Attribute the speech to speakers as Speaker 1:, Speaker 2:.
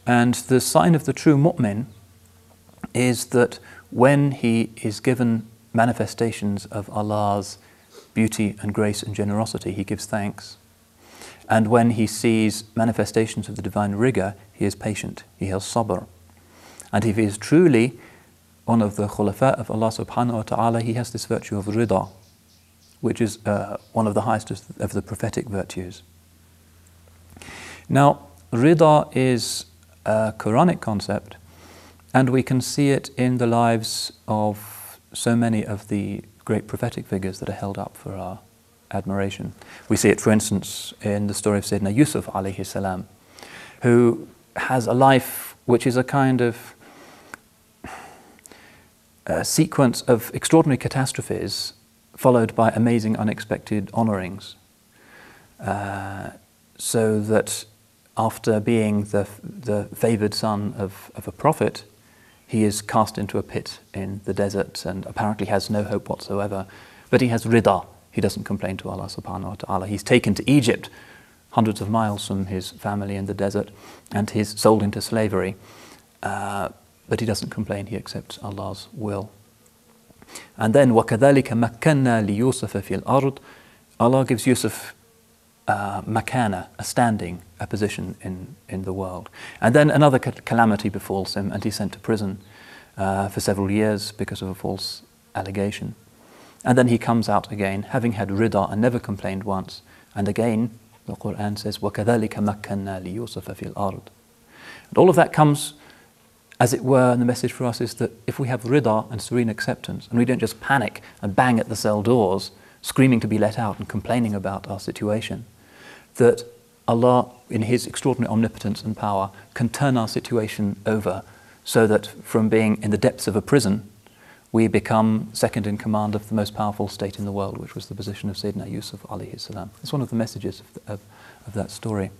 Speaker 1: And the sign of the true mu'min is that when he is given manifestations of Allah's beauty and grace and generosity, he gives thanks. And when he sees manifestations of the divine rigor, he is patient, he has sabr. And if he is truly one of the khulafa of Allah subhanahu wa ta'ala, he has this virtue of ridaa, which is one of the highest of the prophetic virtues. Now, ridaa is a Quranic concept, and we can see it in the lives of so many of the great prophetic figures that are held up for our admiration. We see it, for instance, in the story of Sayyidina Yusuf alayhi salam, who has a life which is a kind of sequence of extraordinary catastrophes followed by amazing unexpected honourings, so that after being the favoured son of a prophet, he is cast into a pit in the desert and apparently has no hope whatsoever. But he has ridaa. He doesn't complain to Allah subhanahu wa ta'ala. He's taken to Egypt, hundreds of miles from his family in the desert, and he's sold into slavery. But he doesn't complain. He accepts Allah's will. And then وَكَذَلِكَ مَكَّنَّا لِيُوسُفَ فِي الْأَرْضِ, Allah gives Yusuf makana, a standing, a position in the world. And then another calamity befalls him, and he's sent to prison for several years because of a false allegation. And then he comes out again, having had ridaa and never complained once. And again, the Qur'an says, وَكَذَلِكَ مَكَّنَّا لِيُوسُفَ فِي الْأَرْضِ. And all of that comes, as it were, and the message for us is that if we have ridaa and serene acceptance, and we don't just panic and bang at the cell doors, screaming to be let out and complaining about our situation, that Allah, in His extraordinary omnipotence and power, can turn our situation over so that from being in the depths of a prison, we become second in command of the most powerful state in the world, which was the position of Sayyidina Yusuf alayhi salam. It's one of the messages of that story.